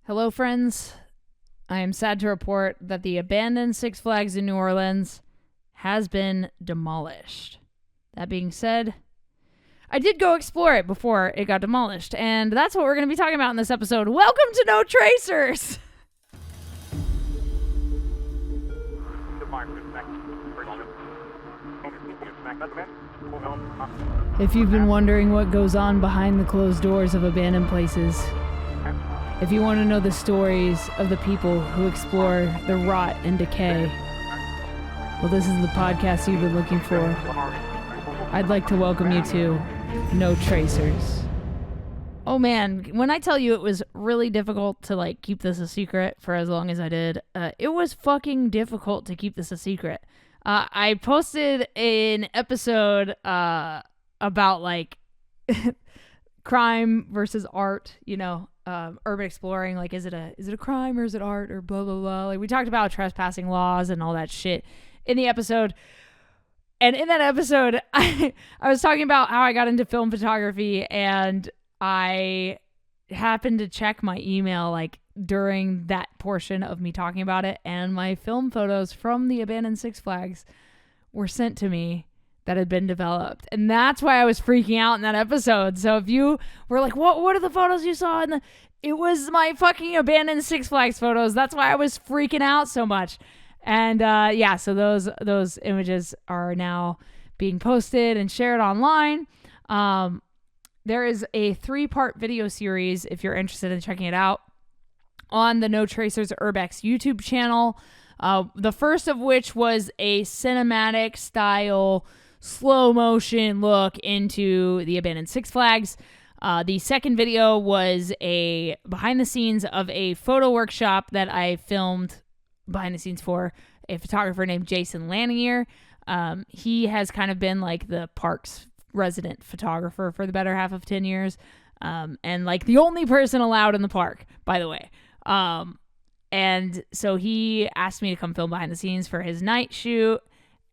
Hello, friends. I am sad to report that the abandoned Six Flags in New Orleans has been demolished. That being said, I did go explore it before it got demolished, and that's what we're going to be talking about in this episode. Welcome to No Tracers! If you've been wondering what goes on behind the closed doors of abandoned places, if you want to know the stories of the people who explore the rot and decay, well, this is the podcast you've been looking for. I'd like to welcome you to No Tracers. Oh man, when I tell you it was really difficult to keep this a secret for as long as I did, it was fucking difficult to keep this a secret. I posted an episode about crime versus art, urban exploring, is it a crime or is it art or blah blah blah. We talked about trespassing laws and all that shit in the episode. And in that episode, I was talking about how I got into film photography, and I happened to check my email during that portion of me talking about it, and my film photos from the abandoned Six Flags were sent to me that had been developed. And that's why I was freaking out in that episode. So if you were like, what are the photos you saw? It was my fucking abandoned Six Flags photos. That's why I was freaking out so much. And so those images are now being posted and shared online. There is a 3-part video series, if you're interested in checking it out, on the No Tracers URBEX YouTube channel. The first of which was a cinematic style slow motion look into the abandoned Six Flags. The second video was a behind the scenes of a photo workshop that I filmed behind the scenes for a photographer named Jason Lanier. He has kind of been the park's resident photographer for the better half of 10 years. And the only person allowed in the park, by the way. And so he asked me to come film behind the scenes for his night shoot.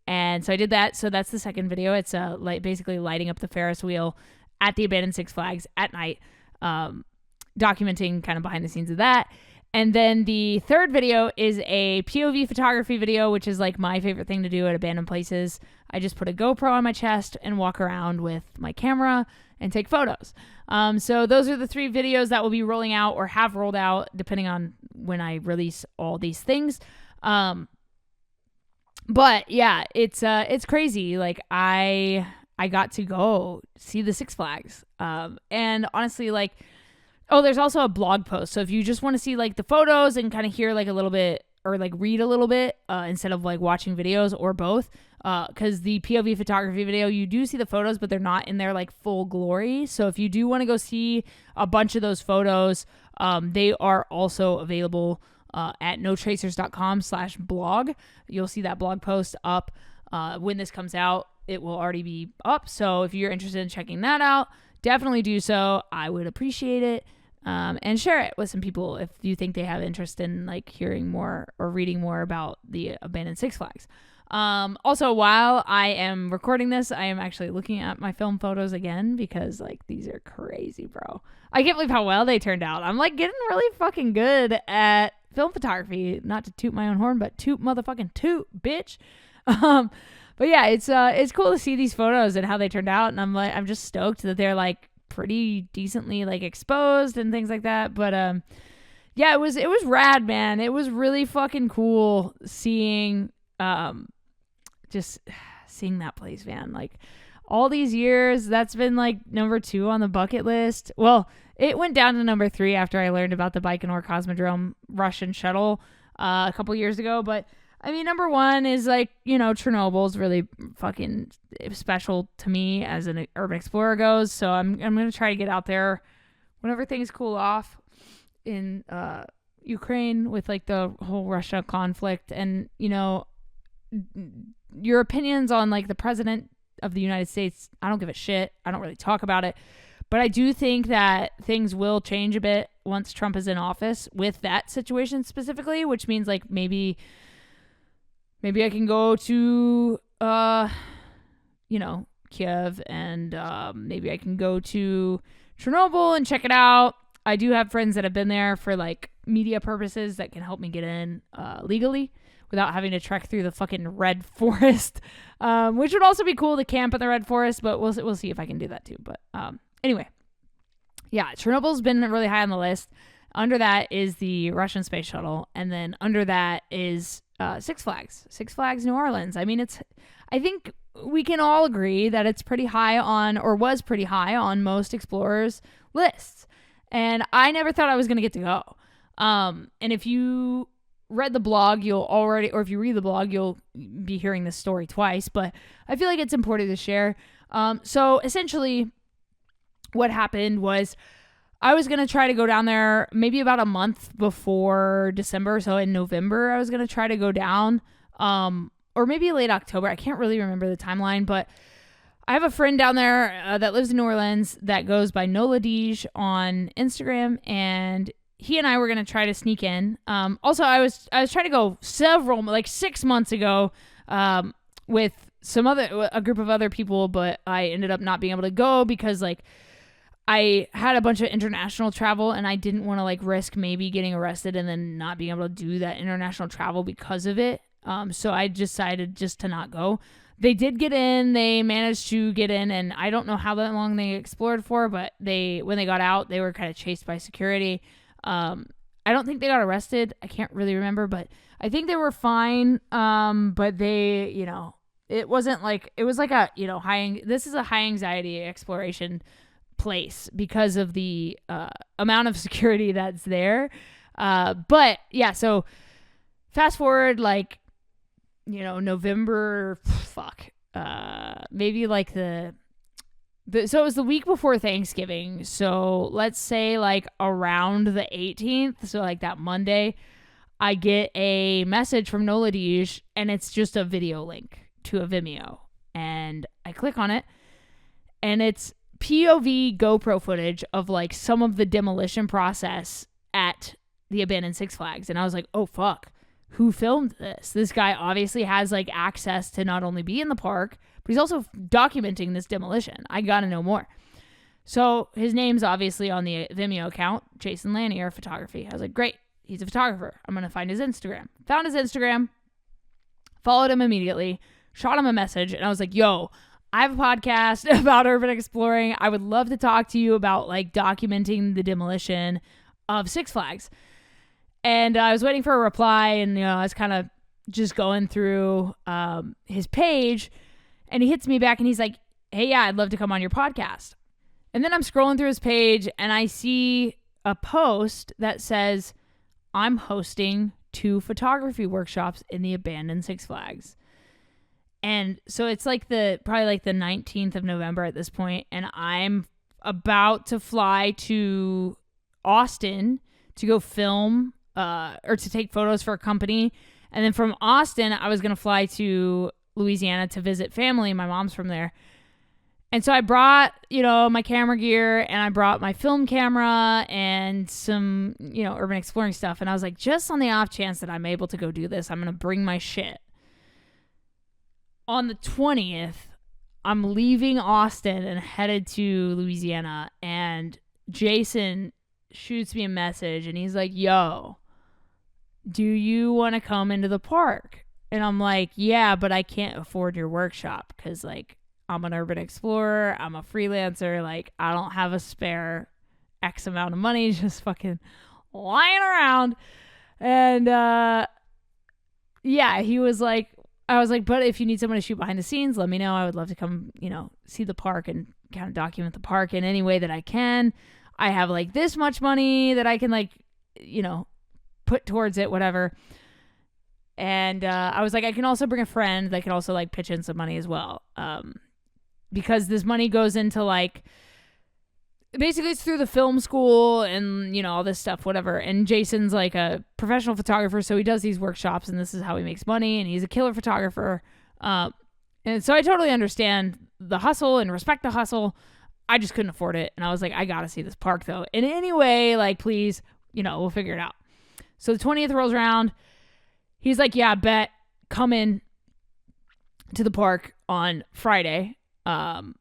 And so I did that. So that's the second video. It's basically lighting up the Ferris wheel at the abandoned Six Flags at night, documenting kind of behind the scenes of that. And then the third video is a POV photography video, which is my favorite thing to do at abandoned places. I just put a GoPro on my chest and walk around with my camera and take photos. So those are the 3 videos that will be rolling out or have rolled out depending on when I release all these things. But yeah, it's crazy. I got to go see the Six Flags. And honestly, there's also a blog post. So if you just want to see the photos and kind of hear a little bit or read a little bit instead of watching videos, or both, because the POV photography video, you do see the photos, but they're not in their full glory. So if you do want to go see a bunch of those photos, they are also available at notracers.com/blog. You'll see that blog post up when this comes out. It will already be up. So if you're interested in checking that out, definitely do so. I would appreciate it. And share it with some people if you think they have interest in hearing more or reading more about the abandoned Six Flags. Also, while I am recording this, I am actually looking at my film photos again because these are crazy, bro. I can't believe how well they turned out. I'm getting really fucking good at film photography. Not to toot my own horn, but toot motherfucking toot, bitch. But yeah, it's cool to see these photos and how they turned out, and I'm just stoked that they're pretty decently exposed and things like that. But yeah, it was rad, man. It was really fucking cool seeing just seeing that place, man. All these years, that's been number 2 on the bucket list. Well, it went down to number 3 after I learned about the Baikonur Cosmodrome Russian shuttle a couple years ago. But I mean, number 1 is Chernobyl's really fucking special to me as an urban explorer goes. So I'm gonna try to get out there whenever things cool off in Ukraine with the whole Russia conflict. And your opinions on the president of the United States, I don't give a shit. I don't really talk about it, but I do think that things will change a bit once Trump is in office with that situation specifically, which means maybe I can go to, Kiev, and maybe I can go to Chernobyl and check it out. I do have friends that have been there for media purposes that can help me get in legally without having to trek through the fucking red forest, which would also be cool to camp in the red forest, but we'll see if I can do that too. But anyway, yeah, Chernobyl's been really high on the list. Under that is the Russian space shuttle, and then under that is Six Flags New Orleans. I mean, I think we can all agree that it's pretty high on, or was pretty high on, most explorers' lists. And I never thought I was going to get to go. And if you read the blog, or if you read the blog, you'll be hearing this story twice, but I feel like it's important to share. So essentially what happened was I was going to try to go down there maybe about a month before December. So in November, I was going to try to go down, or maybe late October. I can't really remember the timeline, but I have a friend down there that lives in New Orleans that goes by NOLADeej on Instagram, and he and I were going to try to sneak in. Also, I was trying to go 6 months ago, with a group of other people, but I ended up not being able to go because I had a bunch of international travel and I didn't want to risk maybe getting arrested and then not being able to do that international travel because of it. So I decided just to not go. They did get in. They managed to get in, and I don't know how long they explored for, but when they got out, they were kind of chased by security. I don't think they got arrested. I can't really remember, but I think they were fine. But they, it wasn't it was like a, this is a high anxiety exploration place because of the amount of security that's there. But yeah, so fast forward November, maybe so it was the week before Thanksgiving. So let's say around the 18th, so that Monday, I get a message from NOLADeej, and it's just a video link to a Vimeo, and I click on it, and it's POV GoPro footage of some of the demolition process at the abandoned Six Flags. And I was like, oh fuck, who filmed this? This guy obviously has access to not only be in the park, but he's also documenting this demolition. I gotta know more. So his name's obviously on the Vimeo account, Jason Lanier Photography. I was like, great, he's a photographer. I'm gonna find his Instagram. Found his Instagram, followed him immediately, shot him a message, and I was like, yo, I have a podcast about urban exploring. I would love to talk to you about documenting the demolition of Six Flags. And I was waiting for a reply, and I was kind of just going through his page, and he hits me back and he's like, hey, yeah, I'd love to come on your podcast. And then I'm scrolling through his page and I see a post that says, I'm hosting 2 photography workshops in the abandoned Six Flags. And so it's probably the 19th of November at this point, and I'm about to fly to Austin to go film or to take photos for a company. And then from Austin, I was going to fly to Louisiana to visit family. My mom's from there. And so I brought, my camera gear, and I brought my film camera and some, urban exploring stuff. And I was like, just on the off chance that I'm able to go do this, I'm going to bring my shit. On the 20th, I'm leaving Austin and headed to Louisiana, and Jason shoots me a message, and he's like, yo, do you want to come into the park? And I'm like, yeah, but I can't afford your workshop because I'm an urban explorer, I'm a freelancer, I don't have a spare X amount of money just fucking lying around. And yeah, he was like, I was like, but if you need someone to shoot behind the scenes, let me know. I would love to come, see the park and kind of document the park in any way that I can. I have this much money that I can put towards it, whatever. And I was like, I can also bring a friend that can also pitch in some money as well. Because this money goes into basically it's through the film school and, all this stuff, whatever. And Jason's a professional photographer, so he does these workshops, and this is how he makes money, and he's a killer photographer. And so I totally understand the hustle and respect the hustle. I just couldn't afford it. And I was like, I got to see this park, though. And anyway, please, we'll figure it out. So the 20th rolls around. He's like, yeah, bet. Come in to the park on Friday. On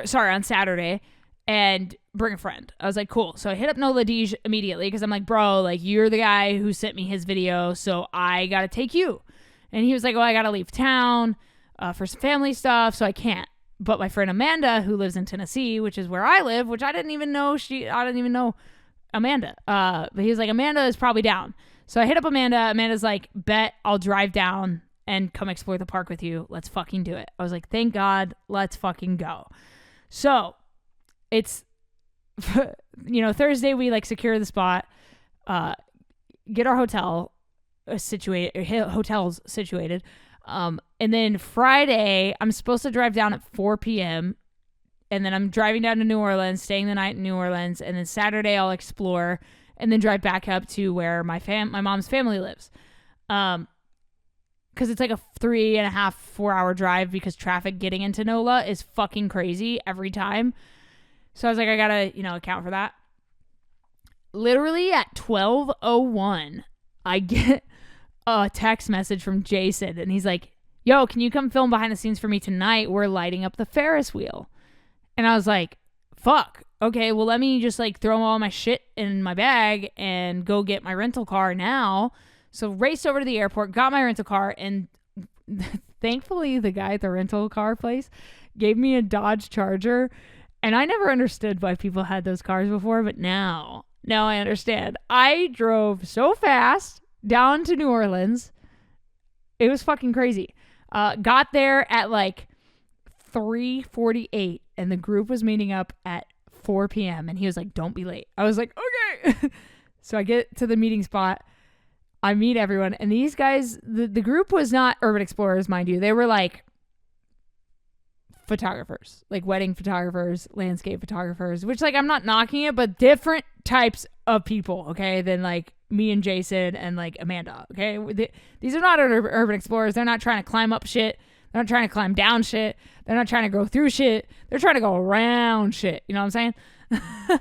Saturday. and bring a friend. I was like, cool. So I hit up NOLADeej immediately because I'm like, bro, like you're the guy who sent me his video, so I gotta take you. And he was like, well, I gotta leave town for some family stuff, so I can't. But my friend Amanda, who lives in Tennessee, which is where I live, which I didn't even know Amanda. But he was like, Amanda is probably down. So I hit up Amanda. Amanda's like, bet I'll drive down and come explore the park with you. Let's fucking do it. I was like, thank God, let's fucking go. So it's, Thursday we like secure the spot, get our hotels situated. And then Friday, I'm supposed to drive down at 4 p.m. And then I'm driving down to New Orleans, staying the night in New Orleans. And then Saturday I'll explore and then drive back up to where my mom's family lives. Because it's like a 3.5, 4 hour drive because traffic getting into NOLA is fucking crazy every time. So I was like, I gotta, account for that. Literally at 12:01, I get a text message from Jason and he's like, yo, can you come film behind the scenes for me tonight? We're lighting up the Ferris wheel. And I was like, fuck. Okay, well, let me just like throw all my shit in my bag and go get my rental car now. So raced over to the airport, got my rental car, and thankfully the guy at the rental car place gave me a Dodge Charger. And I never understood why people had those cars before, but now I understand. I drove so fast down to New Orleans. It was fucking crazy. Got there at like 3:48 and the group was meeting up at 4 p.m. and he was like, don't be late. I was like, okay. So I get to the meeting spot. I meet everyone. And these guys, the group was not urban explorers, mind you. They were like photographers, like wedding photographers, landscape photographers, which like I'm not knocking it, but different types of people, okay, than like me and Jason and like Amanda, okay? These are not urban explorers. They're not trying to climb up shit. They're not trying to climb down shit. They're not trying to go through shit. They're trying to go around shit. You know what I'm saying?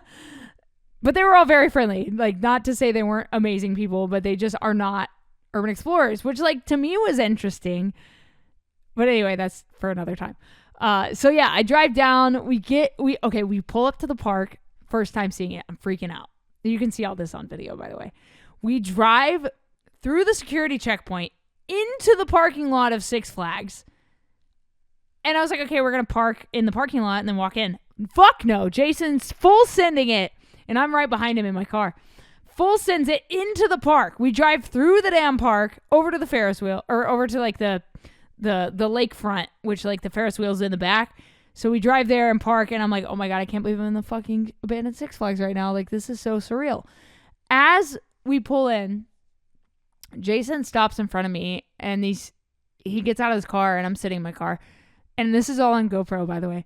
But they were all very friendly. Like, not to say they weren't amazing people, but they just are not urban explorers, which like to me was interesting. But anyway, that's for another time. So yeah, I drive down. We pull up to the park. First time seeing it. I'm freaking out. You can see all this on video, by the way. We drive through the security checkpoint into the parking lot of Six Flags. And I was like, okay, we're going to park in the parking lot and then walk in. Fuck no. Jason's full sending it. And I'm right behind him in my car. Full sends it into the park. We drive through the damn park over to the Ferris wheel, or over to like the lakefront, which like the Ferris wheel's in the back. So we drive there and park, and I'm like, oh my God, I can't believe I'm in the fucking abandoned Six Flags right now. Like, this is so surreal. As we pull in, Jason stops in front of me, and he gets out of his car, and I'm sitting in my car. And this is all on GoPro, by the way.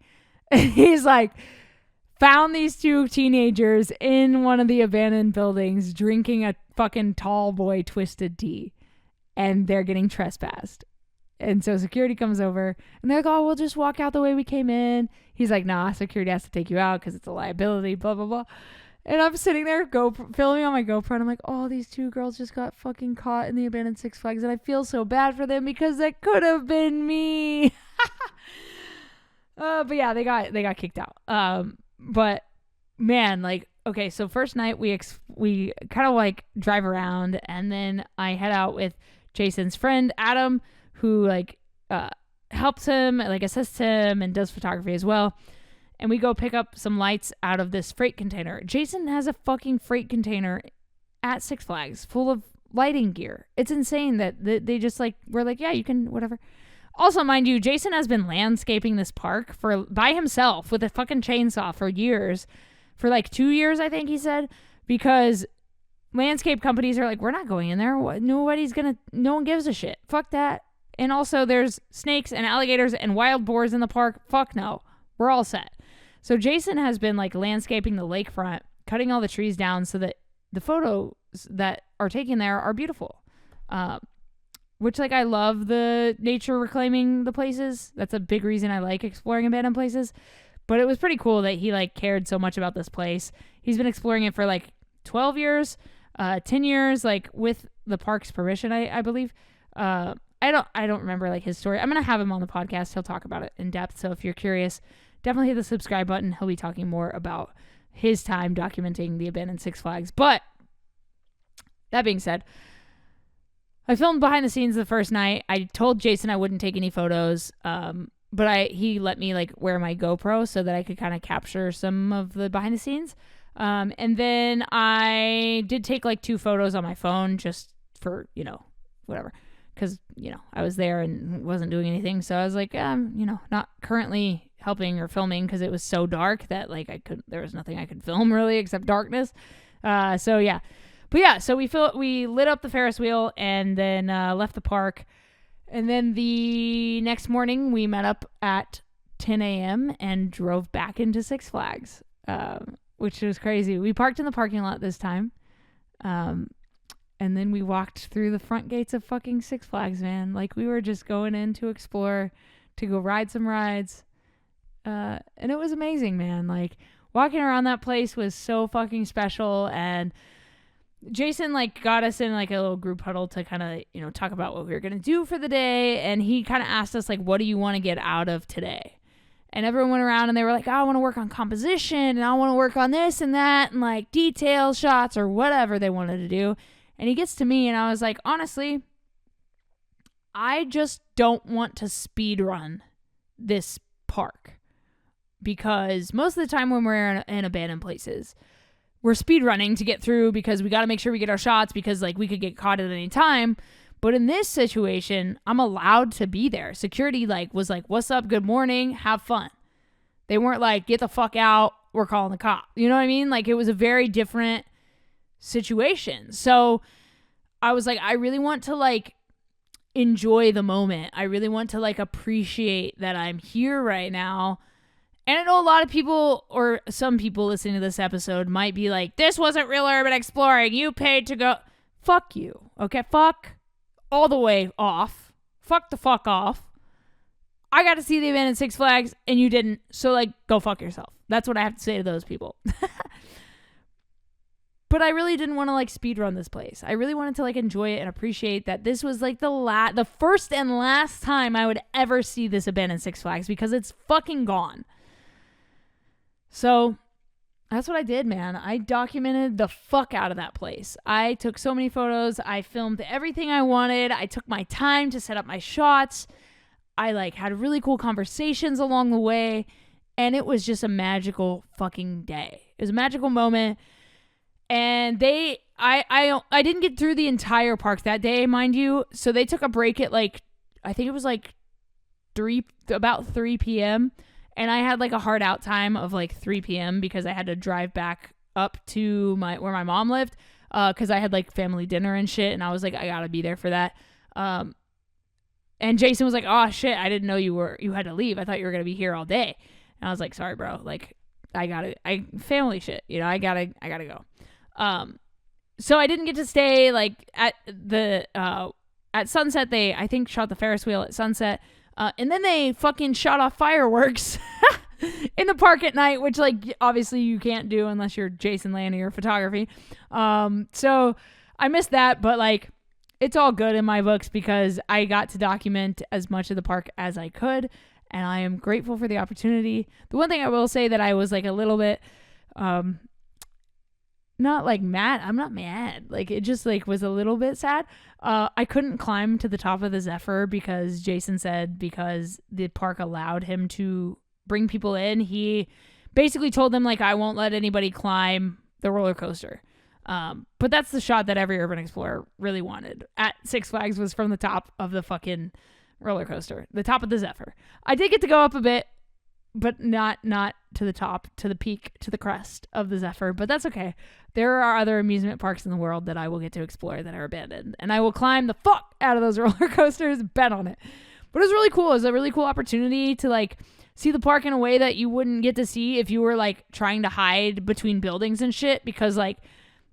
He's like, found these two teenagers in one of the abandoned buildings drinking a fucking tall boy twisted tea, and they're getting trespassed. And so security comes over and they're like, oh, we'll just walk out the way we came in. He's like, nah, security has to take you out because it's a liability, blah, blah, blah. And I'm sitting there filming on my GoPro, and I'm like, oh, these two girls just got fucking caught in the abandoned Six Flags, and I feel so bad for them because that could have been me. But yeah, they got kicked out. But man, like, okay, so first night we kind of like drive around, and then I head out with Jason's friend Adam, who like helps him, like assists him, and does photography as well. And we go pick up some lights out of this freight container. Jason has a fucking freight container at Six Flags full of lighting gear. It's insane that they just like, we're like, yeah, you can, whatever. Also, mind you, Jason has been landscaping this park by himself with a fucking chainsaw for years. For like 2 years, I think he said. Because landscape companies are like, we're not going in there. No one gives a shit. Fuck that. And also, there's snakes and alligators and wild boars in the park. Fuck no. We're all set. So Jason has been like landscaping the lakefront, cutting all the trees down so that the photos that are taken there are beautiful. Which, like, I love the nature reclaiming the places. That's a big reason I like exploring abandoned places. But it was pretty cool that he, like, cared so much about this place. He's been exploring it for, like, 12 years, 10 years, like, with the park's permission, I believe. I don't remember, like, his story. I'm going to have him on the podcast. He'll talk about it in depth. So if you're curious, definitely hit the subscribe button. He'll be talking more about his time documenting the abandoned Six Flags. But that being said, I filmed behind the scenes the first night. I told Jason I wouldn't take any photos, but he let me like wear my GoPro so that I could kind of capture some of the behind the scenes. And then I did take like 2 photos on my phone just for, whatever. Because, I was there and wasn't doing anything. So I was like, not currently helping or filming because it was so dark that like there was nothing I could film really except darkness. So yeah. But yeah, so we lit up the Ferris wheel and then left the park. And then the next morning we met up at 10 a.m. and drove back into Six Flags, which was crazy. We parked in the parking lot this time. And then we walked through the front gates of fucking Six Flags, man. Like, we were just going in to explore, to go ride some rides. And it was amazing, man. Like, walking around that place was so fucking special. And Jason, like, got us in, like, a little group huddle to kind of, talk about what we were going to do for the day. And he kind of asked us, like, what do you want to get out of today? And everyone went around and they were like, I want to work on composition and I want to work on this and that and, like, detail shots or whatever they wanted to do. And he gets to me and I was like, honestly, I just don't want to speed run this park because most of the time when we're in abandoned places, we're speed running to get through because we got to make sure we get our shots because like we could get caught at any time. But in this situation, I'm allowed to be there. Security was like, what's up? Good morning. Have fun. They weren't like, get the fuck out. We're calling the cop. You know what I mean? Like, it was a very different situation. So I was like, I really want to like enjoy the moment. I really want to like appreciate that I'm here right now. And I know a lot of people or some people listening to this episode might be like, this wasn't real urban exploring. You paid to go. Fuck you. Okay. Fuck all the way off. Fuck the fuck off. I got to see the abandoned Six Flags and you didn't. So like, go fuck yourself. That's what I have to say to those people. But I really didn't want to like speed run this place. I really wanted to like enjoy it and appreciate that this was like the first and last time I would ever see this abandoned Six Flags because it's fucking gone. So that's what I did, man. I documented the fuck out of that place. I took so many photos. I filmed everything I wanted. I took my time to set up my shots. I like had really cool conversations along the way. And it was just a magical fucking day. It was a magical moment. And I didn't get through the entire park that day, mind you. So they took a break at like, I think it was like about 3 p.m. And I had like a hard out time of like 3 p.m. because I had to drive back up to where my mom lived. Cause I had like family dinner and shit. And I was like, I gotta be there for that. And Jason was like, oh shit, I didn't know you had to leave. I thought you were going to be here all day. And I was like, sorry, bro. Like family shit, I gotta go. So I didn't get to stay like at sunset. They, I think, shot the Ferris wheel at sunset. And then they fucking shot off fireworks in the park at night, which like obviously you can't do unless you're Jason Lanny or photography. So I missed that, but like it's all good in my books because I got to document as much of the park as I could. And I am grateful for the opportunity. The one thing I will say that I was like a little bit, not like mad. I'm not mad. Like it just like was a little bit sad. I couldn't climb to the top of the Zephyr because Jason said because the park allowed him to bring people in. He basically told them like, I won't let anybody climb the roller coaster. But that's the shot that every urban explorer really wanted at Six Flags was from the top of the fucking roller coaster, the top of the Zephyr. I did get to go up a bit, but not to the top, to the peak, to the crest of the Zephyr, but that's okay. There are other amusement parks in the world that I will get to explore that are abandoned, and I will climb the fuck out of those roller coasters, bet on it. But it was really cool. It was a really cool opportunity to like see the park in a way that you wouldn't get to see if you were like trying to hide between buildings and shit, because like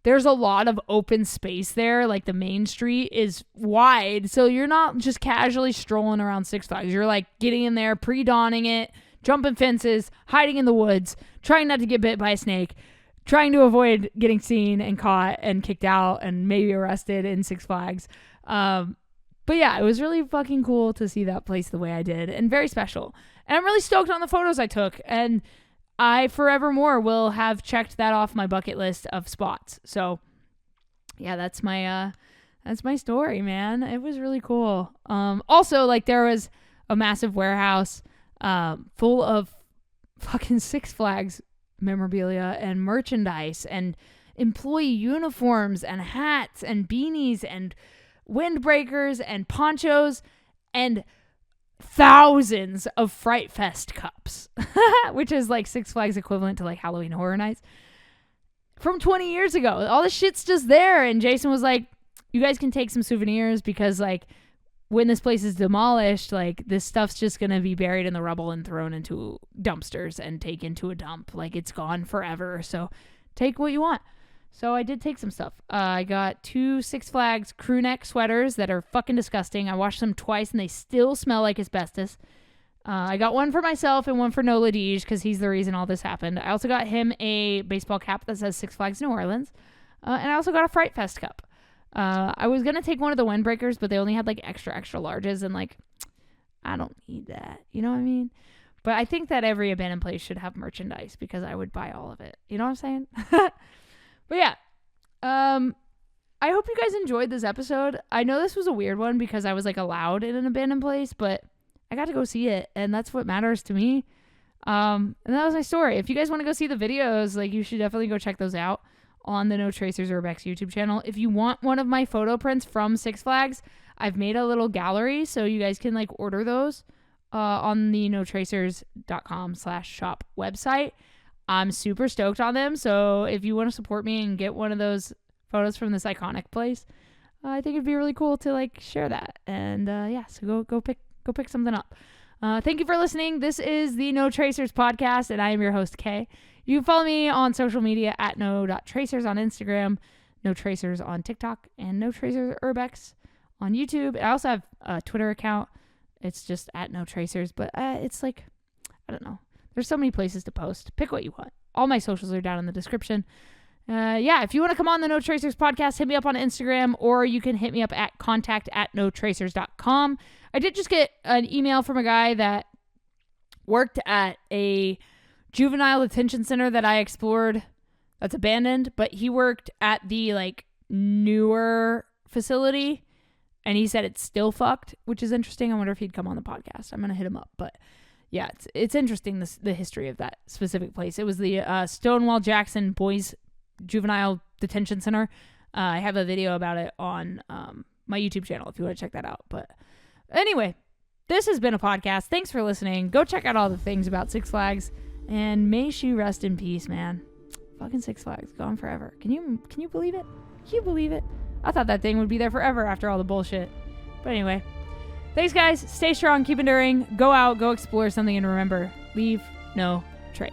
there's a lot of open space there. Like the main street is wide, so you're not just casually strolling around Six Flags. You're like getting in there, pre-dawning it, jumping fences, hiding in the woods, trying not to get bit by a snake, trying to avoid getting seen and caught and kicked out and maybe arrested in Six Flags. But yeah, it was really fucking cool to see that place the way I did, and very special. And I'm really stoked on the photos I took, and I forevermore will have checked that off my bucket list of spots. So yeah, that's my story, man. It was really cool. Also, like, there was a massive warehouse full of fucking Six Flags memorabilia and merchandise and employee uniforms and hats and beanies and windbreakers and ponchos and thousands of Fright Fest cups, which is like Six Flags equivalent to like Halloween Horror Nights from 20 years ago. All the shit's just there. And Jason was like, you guys can take some souvenirs because like when this place is demolished, like this stuff's just going to be buried in the rubble and thrown into dumpsters and taken to a dump. Like it's gone forever. So take what you want. So I did take some stuff. I got 2 Six Flags crew neck sweaters that are fucking disgusting. I washed them twice and they still smell like asbestos. I got one for myself and one for NOLADeej because he's the reason all this happened. I also got him a baseball cap that says Six Flags New Orleans. And I also got a Fright Fest cup. I was going to take one of the windbreakers, but they only had like extra larges and like, I don't need that. You know what I mean? But I think that every abandoned place should have merchandise because I would buy all of it. You know what I'm saying? But yeah, I hope you guys enjoyed this episode. I know this was a weird one because I was like allowed in an abandoned place, but I got to go see it, and that's what matters to me. And that was my story. If you guys want to go see the videos, like you should definitely go check those out on the No Tracers URBEX YouTube channel. If you want one of my photo prints from Six Flags, I've made a little gallery so you guys can like order those on the notracers.com/shop website. I'm super stoked on them. So if you want to support me and get one of those photos from this iconic place, I think it'd be really cool to like share that. And yeah, so go pick something up. Thank you for listening. This is the No Tracers podcast, and I am your host, Kay. You can follow me on social media at no.tracers on Instagram, No Tracers on TikTok, and No Tracers URBEX on YouTube. I also have a Twitter account. It's just at No Tracers, but it's like, I don't know. There's so many places to post. Pick what you want. All my socials are down in the description. Yeah, if you want to come on the No Tracers podcast, hit me up on Instagram, or you can hit me up at contact@notracers.com. I did just get an email from a guy that worked at a juvenile detention center that I explored that's abandoned, but he worked at the like newer facility, and he said it's still fucked, which is interesting. I wonder if he'd come on the podcast. I'm going to hit him up, but yeah, it's interesting, the history of that specific place. It was the Stonewall Jackson Boys Juvenile Detention Center. I have a video about it on my YouTube channel if you want to check that out. But anyway, this has been a podcast. Thanks for listening. Go check out all the things about Six Flags, and may she rest in peace, man. Fucking Six Flags, gone forever. Can you believe it? Can you believe it? I thought that thing would be there forever after all the bullshit. But anyway. Thanks, guys. Stay strong. Keep enduring. Go out. Go explore something. And remember, leave no trace.